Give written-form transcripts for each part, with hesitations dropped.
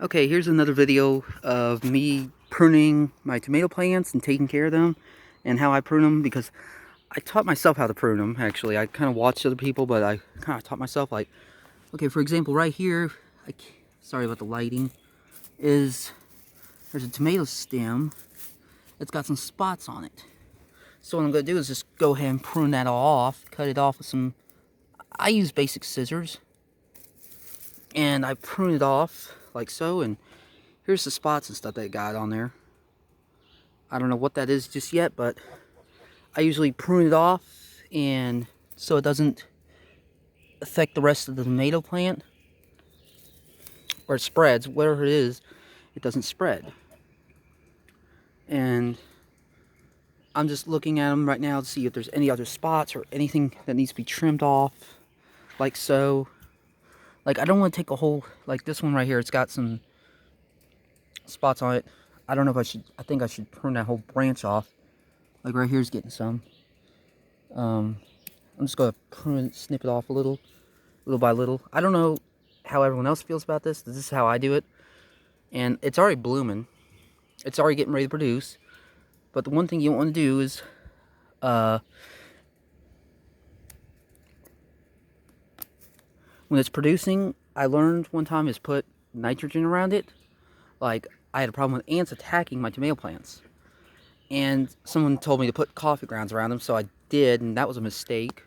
Okay, here's another video of me pruning my tomato plants and taking care of them and how I prune them, because I taught myself how to prune them. Actually, I kind of watched other people, but I kind of taught myself. Like, okay, for example, right here, sorry about the lighting, there's a tomato stem. It's got some spots on it. So what I'm going to do is just go ahead and prune that all off, cut it off with some, I use basic scissors, and I prune it off like so, and here's the spots and stuff that it got on there. I don't know what that is just yet, but I usually prune it off and so it doesn't affect the rest of the tomato plant, or it spreads, whatever it is, it doesn't spread. And I'm just looking at them right now to see if there's any other spots or anything that needs to be trimmed off, like so. Like, I don't want to take a whole, like this one right here, it's got some spots on it. I don't know if I think I should prune that whole branch off. Like right here's getting some. I'm just going to prune it, snip it off a little by little. I don't know how everyone else feels about this. This is how I do it. And it's already blooming. It's already getting ready to produce. But the one thing you don't want to do is, when it's producing, I learned one time is put nitrogen around it. Like, I had a problem with ants attacking my tomato plants. And someone told me to put coffee grounds around them, so I did, and that was a mistake.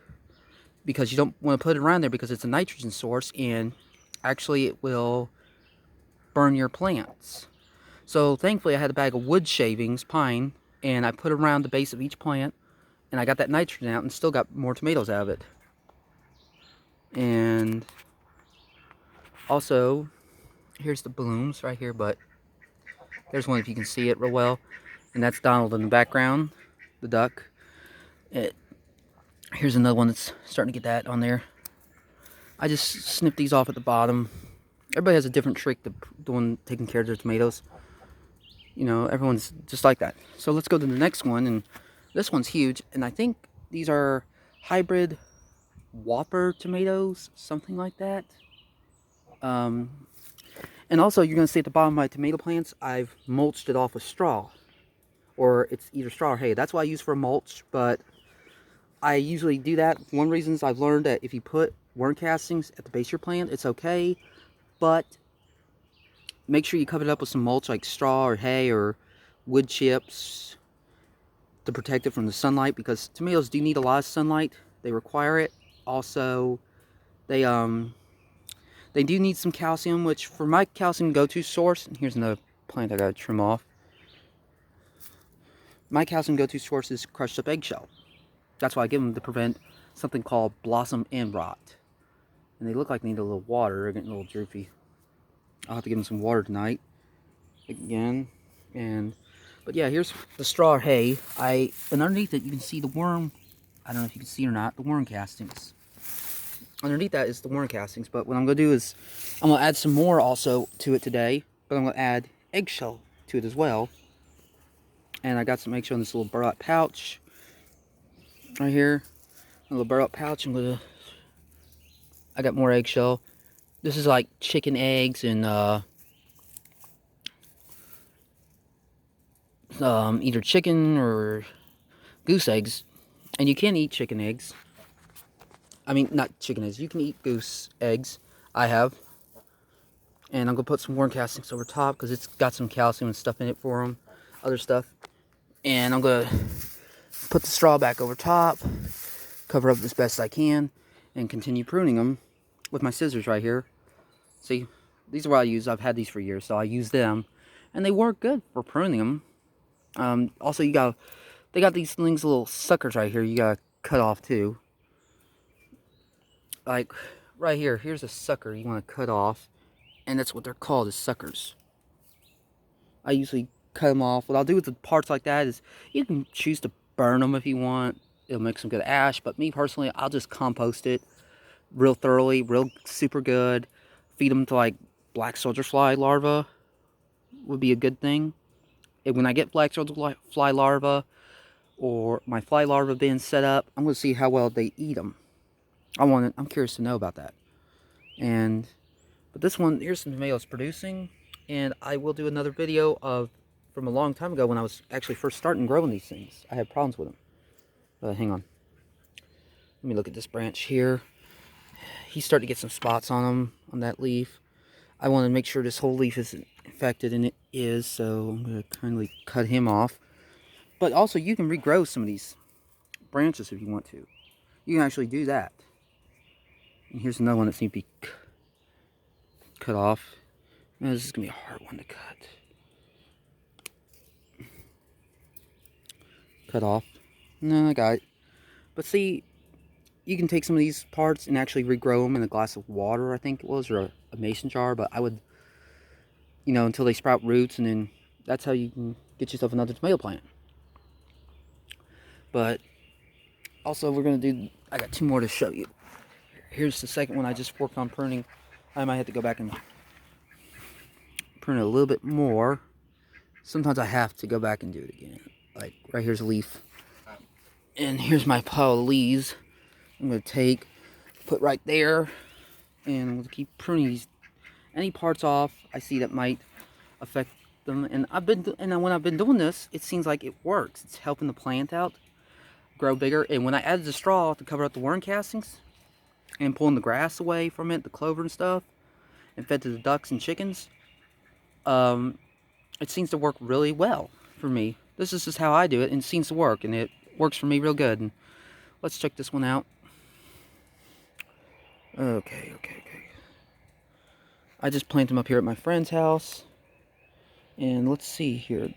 Because you don't want to put it around there because it's a nitrogen source, and actually it will burn your plants. So thankfully I had a bag of wood shavings, pine, and I put it around the base of each plant, and I got that nitrogen out and still got more tomatoes out of it. And also, here's the blooms right here, but there's one if you can see it real well, and that's Donald in the background, the duck. Here's another one that's starting to get that on there. I just snip these off at the bottom. Everybody has a different trick to doing taking care of their tomatoes. You know, everyone's just like that. So let's go to the next one, and this one's huge, and I think these are hybrid Whopper tomatoes, something like that. And also, you're going to see at the bottom of my tomato plants, I've mulched it off with straw. Or it's either straw or hay. That's what I use for mulch, but I usually do that. One reason is I've learned that if you put worm castings at the base of your plant, it's okay, but make sure you cover it up with some mulch like straw or hay or wood chips to protect it from the sunlight, because tomatoes do need a lot of sunlight. They require it. Also, they do need some calcium, which for my calcium go-to source, and here's another plant I gotta trim off. My calcium go-to source is crushed up eggshell. That's why I give them to prevent something called blossom end rot. And they look like they need a little water. They're getting a little droopy. I'll have to give them some water tonight. Again. But yeah, here's the straw hay. And underneath it, you can see the worm. I don't know if you can see or not, the worm castings. Underneath that is the worm castings. But what I'm going to do is, I'm going to add some more also to it today. But I'm going to add eggshell to it as well. And I got some eggshell in this little burlap pouch. Right here. A little burlap pouch. I got more eggshell. This is like chicken eggs and either chicken or goose eggs. And you can eat chicken eggs. I mean, not chicken eggs. You can eat goose eggs. I have. And I'm going to put some worm castings over top because it's got some calcium and stuff in it for them. Other stuff. And I'm going to put the straw back over top. Cover up as best I can. And continue pruning them with my scissors right here. See, these are what I use. I've had these for years, so I use them. And they work good for pruning them. Also, they got these things, little suckers right here you got to cut off too. Like, right here, here's a sucker you want to cut off. And that's what they're called, is suckers. I usually cut them off. What I'll do with the parts like that is, you can choose to burn them if you want. It'll make some good ash. But me personally, I'll just compost it real thoroughly, real super good. Feed them to like black soldier fly larvae would be a good thing. And when I get black soldier fly larvae, or my fly larvae being set up, I'm going to see how well they eat them. I'm curious to know about that. But this one, here's some tomatoes producing. And I will do another video of from a long time ago when I was actually first starting growing these things. I had problems with them. Hang on. Let me look at this branch here. He's starting to get some spots on him, on that leaf. I want to make sure this whole leaf isn't infected, and it is, so I'm going to kindly cut him off. But also, you can regrow some of these branches if you want to. You can actually do that. And here's another one that seems to be cut off. Now, this is going to be a hard one to cut. Cut off. No, I got it. But see, you can take some of these parts and actually regrow them in a glass of water, I think it was, or a mason jar. But I would, you know, until they sprout roots, and then that's how you can get yourself another tomato plant. But also, we're going to do, I got 2 more to show you. Here's the second one I just worked on pruning. I might have to go back and prune it a little bit more. Sometimes I have to go back and do it again. Like, right here's a leaf. And here's my pile of leaves. I'm going to put right there, and I'm going to keep pruning these, any parts off I see that might affect them. And when I've been doing this, it seems like it works. It's helping the plant out grow bigger. And when I added the straw to cover up the worm castings and pulling the grass away from it, the clover and stuff, and fed to the ducks and chickens, it seems to work really well for me. This is just how I do it, and it seems to work, and it works for me real good. And let's check this one out. Okay. I just planted them up here at my friend's house. And let's see here.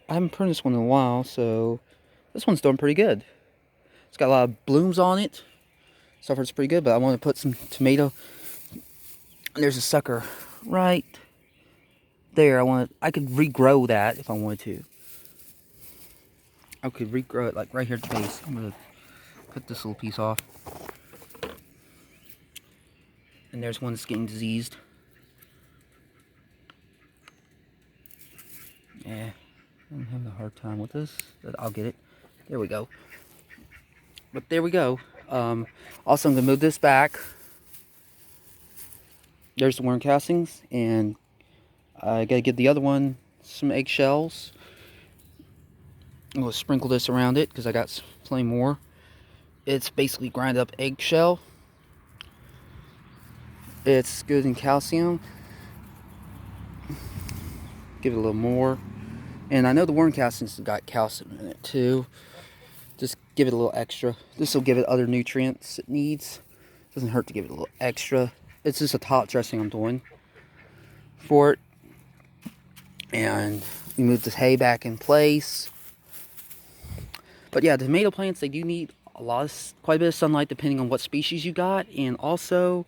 I haven't pruned this one in a while, so this one's doing pretty good. It's got a lot of blooms on it. So far it's pretty good, but I want to put some tomato. There's a sucker right there. I could regrow that if I wanted to. I could regrow it like right here at the base. I'm going to cut this little piece off. And there's one that's getting diseased. Yeah, I'm having a hard time with this, but I'll get it. There we go. But there we go. Also, I'm going to move this back. There's the worm castings, and I got to give the other one some eggshells. I'm going to sprinkle this around it because I got plenty more. It's basically grind up eggshell. It's good in calcium. Give it a little more. And I know the worm castings have got calcium in it too. Just give it a little extra. This will give it other nutrients it needs. Doesn't hurt to give it a little extra. It's just a top dressing I'm doing for it. And we move this hay back in place. But yeah, the tomato plants, they do need quite a bit of sunlight depending on what species you got. And also,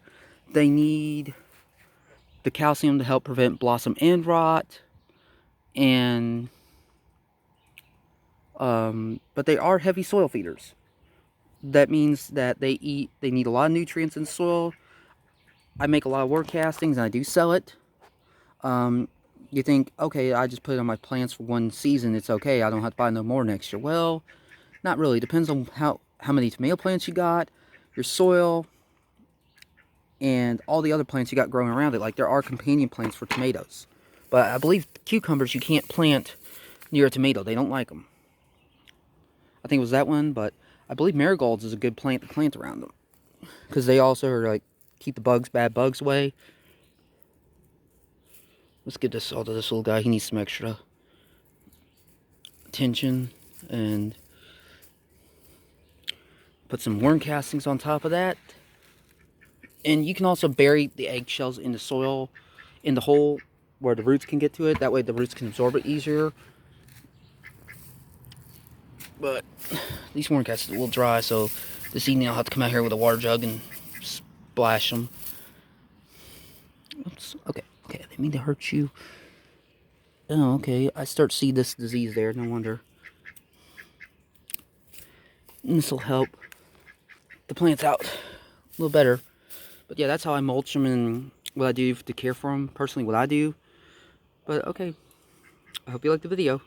they need the calcium to help prevent blossom end rot. And but they are heavy soil feeders. That means that they need a lot of nutrients in the soil. I make a lot of worm castings and I do sell it. You think, okay, I just put it on my plants for one season, it's okay, I don't have to buy no more next year. Well, not really. Depends on how many tomato plants you got, your soil, and all the other plants you got growing around it. Like, there are companion plants for tomatoes. But I believe cucumbers you can't plant near a tomato. They don't like them. I think it was that one, but I believe marigolds is a good plant to plant around them. Because they also are like, keep the bad bugs away. Let's give this all to this little guy. He needs some extra attention. And put some worm castings on top of that. And you can also bury the eggshells in the soil, in the hole where the roots can get to it. That way the roots can absorb it easier. But these worm castings are a little dry, so this evening I'll have to come out here with a water jug and splash them. Oops. Okay, I didn't mean to hurt you. Oh, okay. I start to see this disease there. No wonder. And this will help the plants out a little better. But yeah, that's how I mulch them and what I do to care for them. Personally, what I do. But okay. I hope you liked the video.